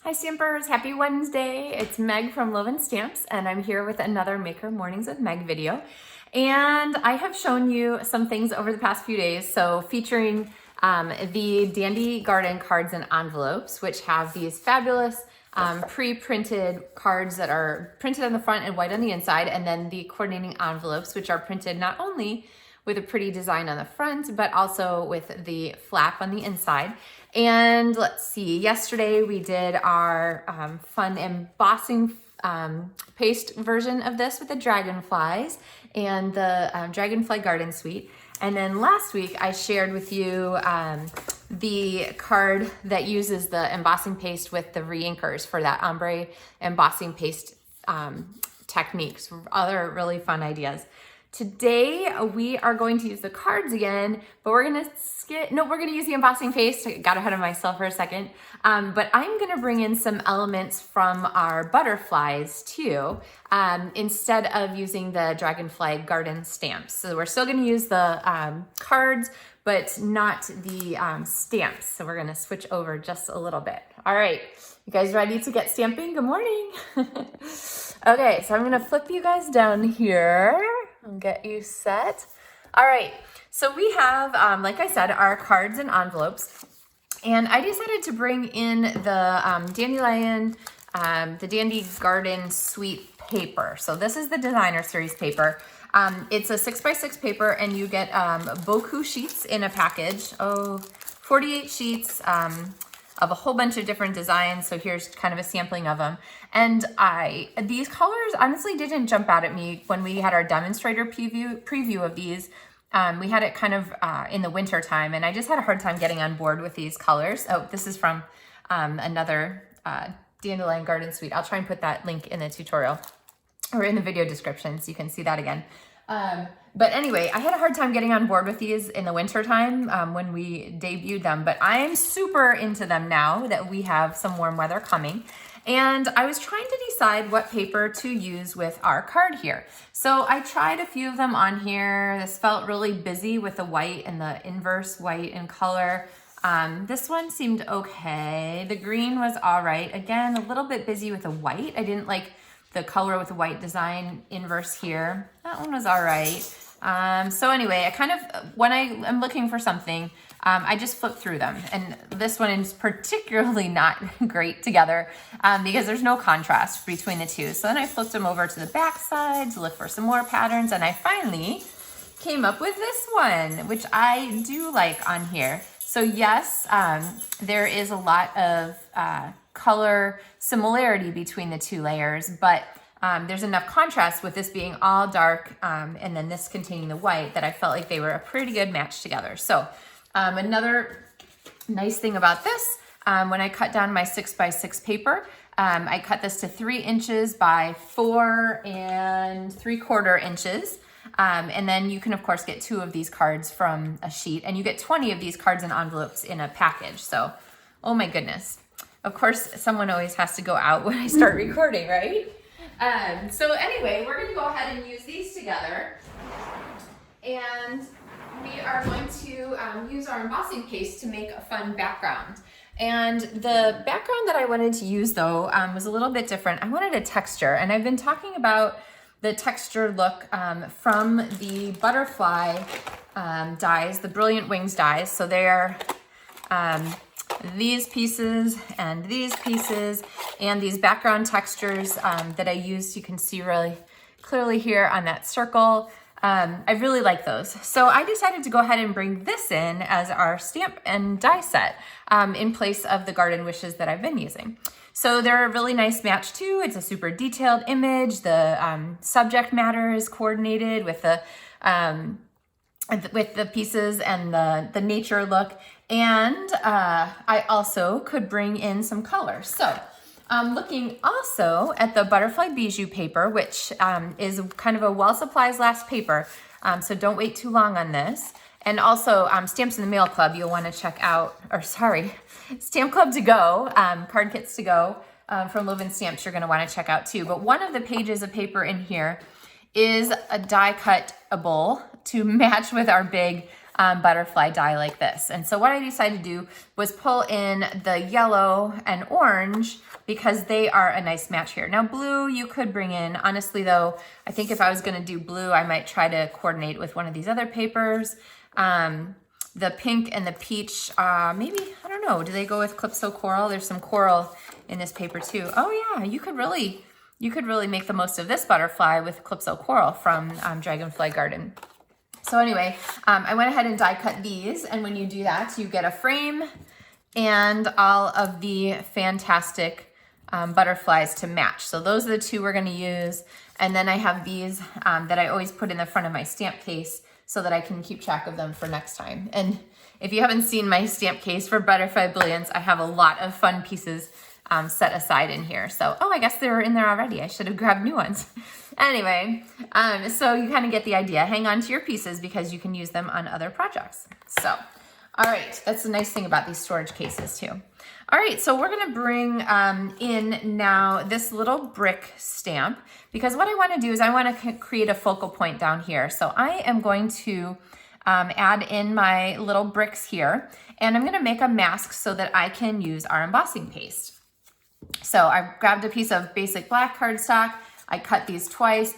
Hi Stampers, happy Wednesday. It's Meg from LovenStamps and I'm here with another Maker Mornings with Meg video. And I have shown you some things over the past few days, so featuring the Dandy Garden cards and envelopes, which have these fabulous pre-printed cards that are printed on the front and white on the inside, and then the coordinating envelopes, which are printed not only with a pretty design on the front, but also with the flap on the inside. And let's see, yesterday we did our fun embossing paste version of this with the dragonflies and the Dragonfly Garden Suite. And then last week I shared with you the card that uses the embossing paste with the reinkers for that ombre embossing paste techniques, other really fun ideas. Today we are going to use the cards again, but we're gonna use the embossing paste. I got ahead of myself for a second. But I'm gonna bring in some elements from our butterflies too, instead of using the Dragonfly Garden stamps. So we're still gonna use the cards, but not the stamps. So we're gonna switch over just a little bit. All right, you guys ready to get stamping? Good morning. Okay, so I'm gonna flip you guys down here and get you set. All right, so we have, like I said, our cards and envelopes. And I decided to bring in the dandelion, the Dandy Garden Suite paper. So this is the designer series paper. It's a 6x6 paper and you get boku sheets in a package. 48 sheets of a whole bunch of different designs. So here's kind of a sampling of them. And these colors honestly didn't jump out at me when we had our demonstrator preview of these. We had it kind of in the winter time, and I just had a hard time getting on board with these colors. Oh, this is from another Dandelion Garden Suite. I'll try and put that link in the tutorial or in the video description so you can see that again. But anyway, I had a hard time getting on board with these in the winter time when we debuted them, but I am super into them now that we have some warm weather coming. And I was trying to decide what paper to use with our card here. So I tried a few of them on here. This felt really busy with the white and the inverse white in color. This one seemed okay. The green was all right. Again, a little bit busy with the white. I didn't like the color with the white design inverse here. That one was all right. So anyway, I kind of, when I am looking for something, I just flip through them. And this one is particularly not great together because there's no contrast between the two. So then I flipped them over to the back side to look for some more patterns. And I finally came up with this one, which I do like on here. So yes, there is a lot of color similarity between the two layers, but there's enough contrast with this being all dark and then this containing the white that I felt like they were a pretty good match together. So another nice thing about this, when I cut down my 6x6 paper, I cut this to 3 inches by 4 3/4 inches. And then you can of course get 2 of these cards from a sheet, and you get 20 of these cards and envelopes in a package. So, oh my goodness. Of course, someone always has to go out when I start recording, right? So anyway, we're gonna go ahead and use these together. And we are going to use our embossing paste to make a fun background. And the background that I wanted to use though was a little bit different. I wanted a texture, and I've been talking about the texture look from the butterfly dies, the Brilliant Wings dies. So they're these pieces and these pieces and these background textures that I used. You can see really clearly here on that circle. I really like those. So I decided to go ahead and bring this in as our stamp and die set in place of the Garden Wishes that I've been using. So they're a really nice match too. It's a super detailed image. The subject matter is coordinated with the pieces and the nature look. And I also could bring in some color. So looking also at the Butterfly Bijou paper, which is kind of a Well Supplies last paper. So don't wait too long on this. And also Stamps in the Mail Club, you'll want to check out, or sorry, Stamp Club to Go, card kits to go from LovenStamps you're going to want to check out too. But one of the pages of paper in here is a die cut bowl to match with our big butterfly die like this. And so what I decided to do was pull in the yellow and orange because they are a nice match here. Now blue you could bring in. Honestly though, I think if I was gonna do blue, I might try to coordinate with one of these other papers. The pink and the peach, maybe, I don't know, do they go with Calypso Coral? There's some coral in this paper too. Oh yeah, you could really make the most of this butterfly with Calypso Coral from Dragonfly Garden. So anyway, I went ahead and die cut these, and when you do that, you get a frame and all of the fantastic butterflies to match. So those are the two we're gonna use. And then I have these that I always put in the front of my stamp case so that I can keep track of them for next time. And if you haven't seen my stamp case for Butterfly Brilliance, I have a lot of fun pieces set aside in here. So, oh, I guess they were in there already. I should have grabbed new ones. Anyway, so you kind of get the idea. Hang on to your pieces because you can use them on other projects. So, all right, that's the nice thing about these storage cases too. All right, so we're gonna bring in now this little brick stamp because what I wanna do is I wanna create a focal point down here. So I am going to add in my little bricks here, and I'm gonna make a mask so that I can use our embossing paste. So I grabbed a piece of basic black cardstock, I cut these twice,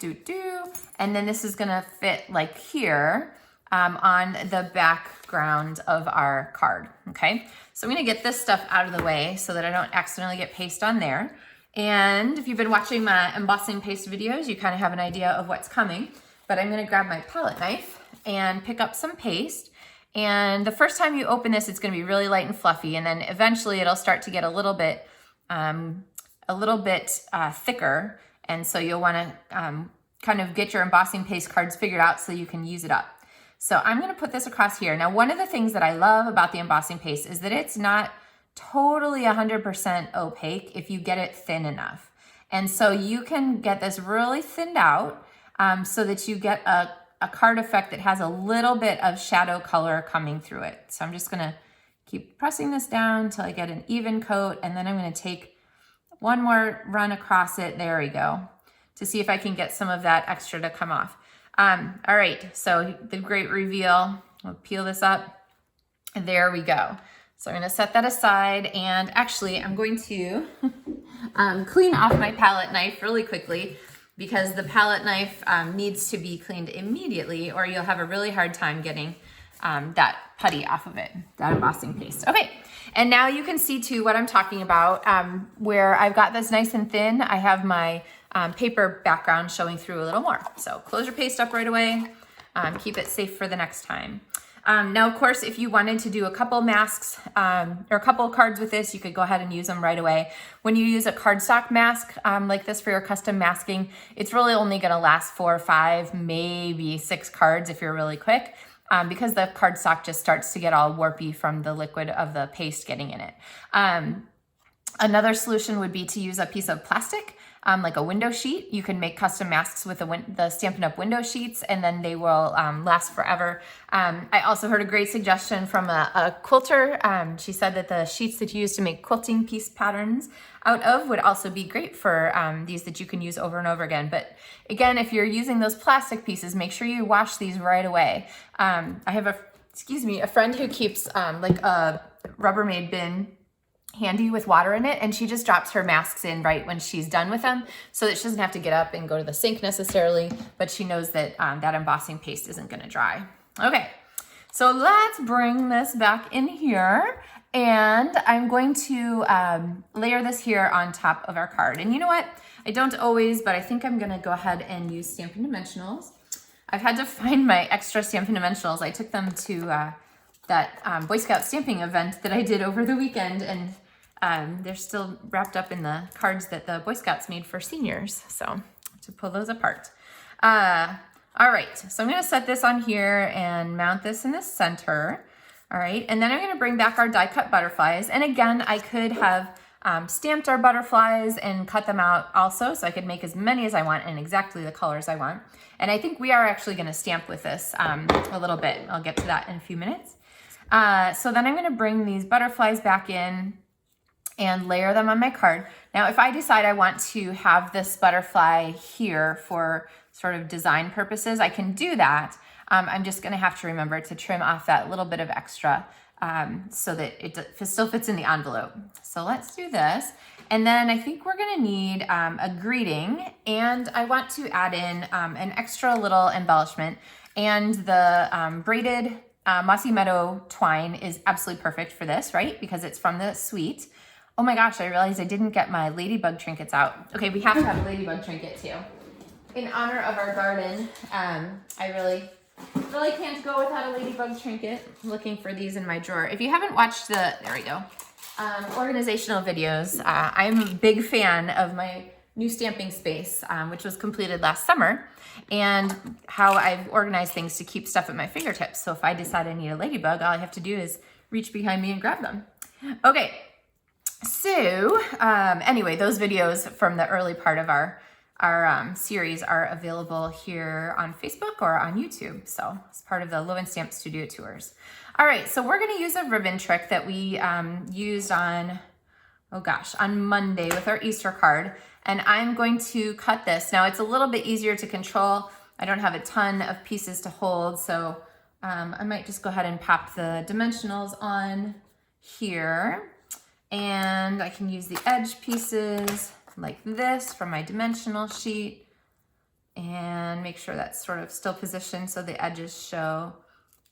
and then this is gonna fit like here on the background of our card, okay? So I'm gonna get this stuff out of the way so that I don't accidentally get paste on there. And if you've been watching my embossing paste videos, you kind of have an idea of what's coming, but I'm gonna grab my palette knife and pick up some paste. And the first time you open this, it's gonna be really light and fluffy, and then eventually it'll start to get a little bit thicker. And so you'll wanna kind of get your embossing paste cards figured out so you can use it up. So I'm gonna put this across here. Now, one of the things that I love about the embossing paste is that it's not totally 100% opaque if you get it thin enough. And so you can get this really thinned out so that you get a card effect that has a little bit of shadow color coming through it. So I'm just gonna keep pressing this down until I get an even coat, and then I'm gonna take one more run across it, there we go, to see if I can get some of that extra to come off. All right, so the great reveal, we'll peel this up, and there we go. So I'm gonna set that aside, and actually I'm going to clean off my palette knife really quickly because the palette knife needs to be cleaned immediately or you'll have a really hard time getting that putty off of it, that embossing paste. Okay, and now you can see too what I'm talking about, where I've got this nice and thin, I have my paper background showing through a little more. So close your paste up right away, keep it safe for the next time. Now, of course, if you wanted to do a couple masks or a couple cards with this, you could go ahead and use them right away. When you use a cardstock mask like this for your custom masking, it's really only gonna last 4 or 5, maybe 6 cards if you're really quick. Because the cardstock just starts to get all warpy from the liquid of the paste getting in it. Another solution would be to use a piece of plastic, like a window sheet. You can make custom masks with the Stampin' Up! Window sheets, and then they will last forever. I also heard a great suggestion from a quilter. She said that the sheets that you use to make quilting piece patterns out of would also be great for these that you can use over and over again. But again, if you're using those plastic pieces, make sure you wash these right away. I have a friend who keeps like a Rubbermaid bin handy with water in it, and she just drops her masks in right when she's done with them so that she doesn't have to get up and go to the sink necessarily, but she knows that that embossing paste isn't going to dry. Okay, so let's bring this back in here, and I'm going to layer this here on top of our card. And you know what? I don't always, but I think I'm going to go ahead and use Stampin' Dimensionals. I've had to find my extra Stampin' Dimensionals. I took them to that Boy Scout stamping event that I did over the weekend, and they're still wrapped up in the cards that the Boy Scouts made for seniors. So to pull those apart. All right, so I'm gonna set this on here and mount this in the center. All right, and then I'm gonna bring back our die cut butterflies. And again, I could have stamped our butterflies and cut them out also, so I could make as many as I want and exactly the colors I want. And I think we are actually gonna stamp with this a little bit. I'll get to that in a few minutes. So then I'm gonna bring these butterflies back in and layer them on my card. Now, if I decide I want to have this butterfly here for sort of design purposes, I can do that. I'm just gonna have to remember to trim off that little bit of extra so that it still fits in the envelope. So let's do this. And then I think we're gonna need a greeting, and I want to add in an extra little embellishment, and the braided Mossy Meadow twine is absolutely perfect for this, right? Because it's from the suite. Oh my gosh, I realized I didn't get my ladybug trinkets out. Okay, we have to have a ladybug trinket too. In honor of our garden, I really can't go without a ladybug trinket. I'm looking for these in my drawer. If you haven't watched there we go, organizational videos, I'm a big fan of my new stamping space, which was completed last summer, and how I've organized things to keep stuff at my fingertips. So if I decide I need a ladybug, all I have to do is reach behind me and grab them. Okay, so anyway, those videos from the early part of our series are available here on Facebook or on YouTube. So it's part of the LovenStamps Studio Tours. All right, so we're gonna use a ribbon trick that we used on Monday with our Easter card. And I'm going to cut this. Now it's a little bit easier to control. I don't have a ton of pieces to hold, so I might just go ahead and pop the dimensionals on here. And I can use the edge pieces like this from my dimensional sheet and make sure that's sort of still positioned so the edges show,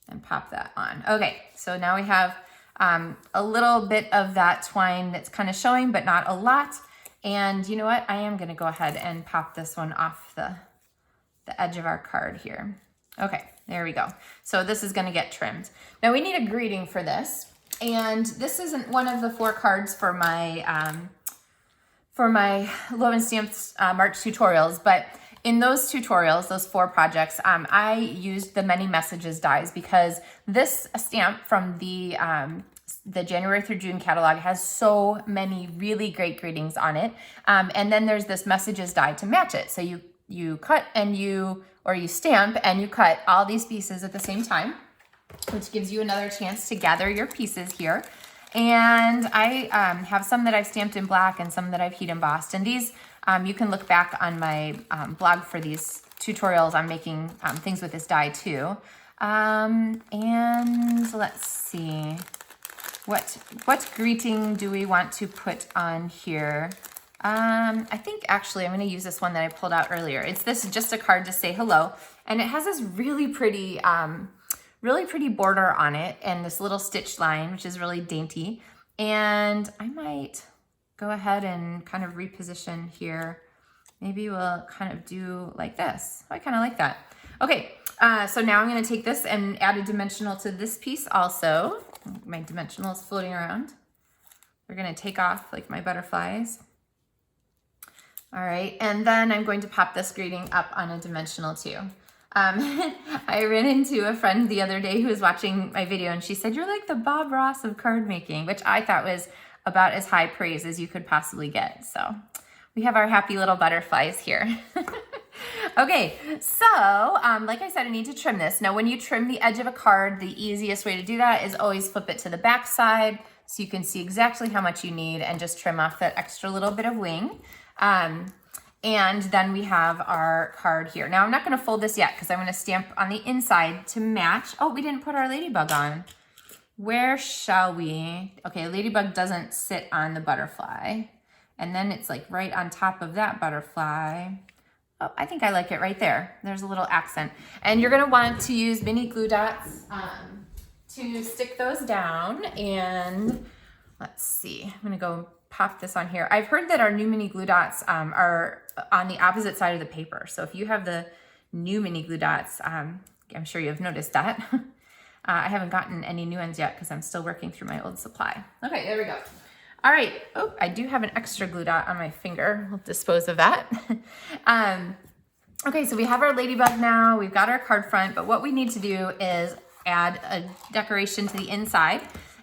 and pop that on. Okay, so now we have a little bit of that twine that's kind of showing, but not a lot. And you know what? I am gonna go ahead and pop this one off the edge of our card here. Okay, there we go. So this is gonna get trimmed. Now we need a greeting for this. And this isn't one of the 4 cards for my LovenStamps March tutorials, but in those tutorials, those 4 projects, I used the many messages dies because this stamp from the January through June catalog has so many really great greetings on it. And then there's this messages die to match it. So you cut and you stamp and you cut all these pieces at the same time, which gives you another chance to gather your pieces here. And I have some that I've stamped in black and some that I've heat embossed. And these, you can look back on my blog for these tutorials. I'm making things with this die too. And let's see, what greeting do we want to put on here? I think actually I'm gonna use this one that I pulled out earlier. It's just a card to say hello. And it has this really pretty border on it and this little stitch line, which is really dainty. And I might go ahead and kind of reposition here. Maybe we'll kind of do like this. I kind of like that. Okay, so now I'm gonna take this and add a dimensional to this piece also. My dimensional is floating around. We're gonna take off like my butterflies. All right, and then I'm going to pop this greeting up on a dimensional too. I ran into a friend the other day who was watching my video and she said, "You're like the Bob Ross of card making," which I thought was about as high praise as you could possibly get. So we have our happy little butterflies here. Okay, so like I said, I need to trim this. Now when you trim the edge of a card, the easiest way to do that is always flip it to the back side so you can see exactly how much you need and just trim off that extra little bit of wing. And then we have our card here. Now I'm not gonna fold this yet because I'm gonna stamp on the inside to match. Oh, we didn't put our ladybug on. Where shall we? Okay, ladybug doesn't sit on the butterfly. And then it's like right on top of that butterfly. Oh, I think I like it right there. There's a little accent. And you're gonna want to use mini glue dots to stick those down. And let's see, I'm gonna go pop this on here. I've heard that our new mini glue dots are on the opposite side of the paper. So if you have the new mini glue dots, I'm sure you've noticed that. I haven't gotten any new ones yet because I'm still working through my old supply. Okay, there we go. All right, oh, I do have an extra glue dot on my finger. We'll dispose of that. Okay, so we have our ladybug now. We've got our card front, but what we need to do is add a decoration to the inside.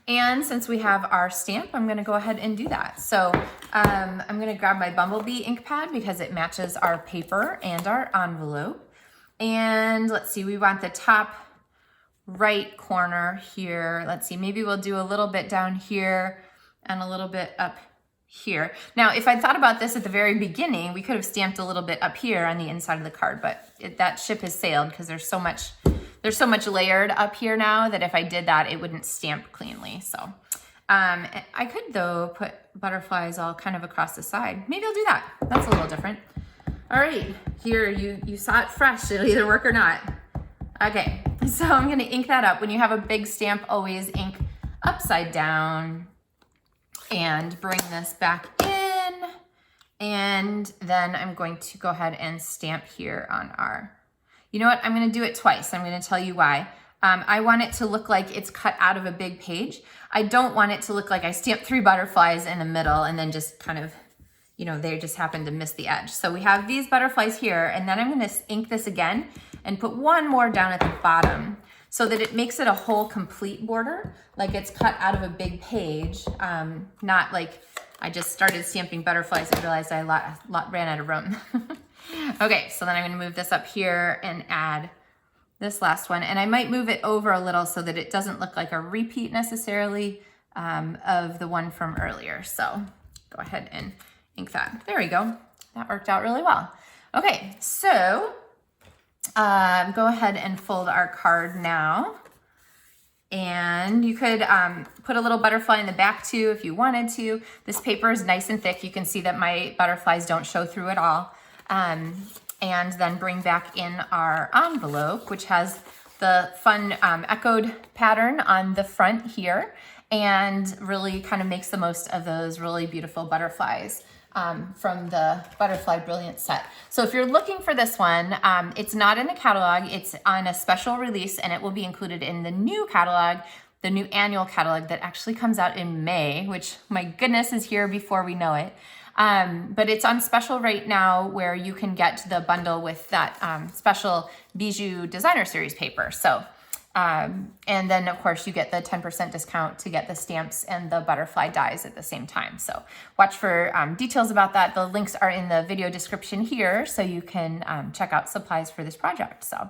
And since we have our stamp, I'm gonna go ahead and do that. So I'm gonna grab my Bumblebee ink pad because it matches our paper and our envelope. And let's see, we want the top right corner here. Let's see, maybe we'll do a little bit down here and a little bit up here. Now, if I thought about this at the very beginning, we could have stamped a little bit up here on the inside of the card, but that ship has sailed because there's so much there's so much layered up here now that if I did that, it wouldn't stamp cleanly. So I could though put butterflies all kind of across the side. Maybe I'll do that. That's a little different. All right, here you saw it fresh. It'll either work or not. Okay, so I'm gonna ink that up. When you have a big stamp, always ink upside down and bring this back in. And then I'm going to go ahead and stamp here on our, you know what? I'm gonna do it twice. I'm gonna tell you why. I want it to look like it's cut out of a big page. I don't want it to look like I stamped 3 butterflies in the middle and then just kind of, you know, they just happened to miss the edge. So we have these butterflies here, and then I'm gonna ink this again and put one more down at the bottom so that it makes it a whole complete border, like it's cut out of a big page, not like I just started stamping butterflies and realized I ran out of room. Okay, so then I'm gonna move this up here and add this last one, and I might move it over a little so that it doesn't look like a repeat necessarily of the one from earlier. So go ahead and ink that. There we go. That worked out really well. Okay, so go ahead and fold our card now. And you could put a little butterfly in the back too if you wanted to. This paper is nice and thick. You can see that my butterflies don't show through at all. And then bring back in our envelope, which has the fun echoed pattern on the front here, and really kind of makes the most of those really beautiful butterflies from the Butterfly Brilliance set. So if you're looking for this one, it's not in the catalog, it's on a special release, and it will be included in the new catalog, the new annual catalog that actually comes out in May, which my goodness is here before we know it. But it's on special right now where you can get the bundle with that special Bijou Designer Series paper. So, and then of course you get the 10% discount to get the stamps and the butterfly dies at the same time. So watch for details about that. The links are in the video description here, so you can check out supplies for this project. So,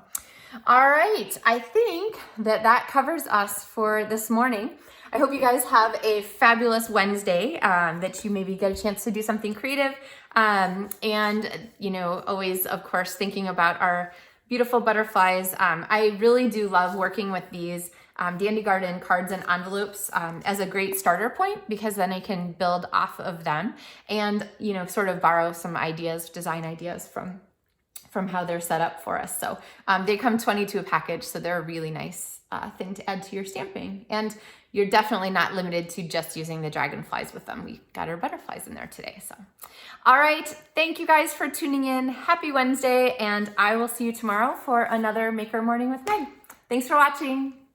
all right, I think that covers us for this morning. I hope you guys have a fabulous Wednesday, that you maybe get a chance to do something creative. And, you know, always, of course, thinking about our beautiful butterflies. I really do love working with these Dandy Garden cards and envelopes as a great starter point, because then I can build off of them and, you know, sort of borrow some ideas, design ideas from how they're set up for us. So they come 22 a package, so they're a really nice thing to add to your stamping. And you're definitely not limited to just using the dragonflies with them. We got our butterflies in there today. So, all right. Thank you guys for tuning in. Happy Wednesday. And I will see you tomorrow for another Maker Morning with Meg. Thanks for watching.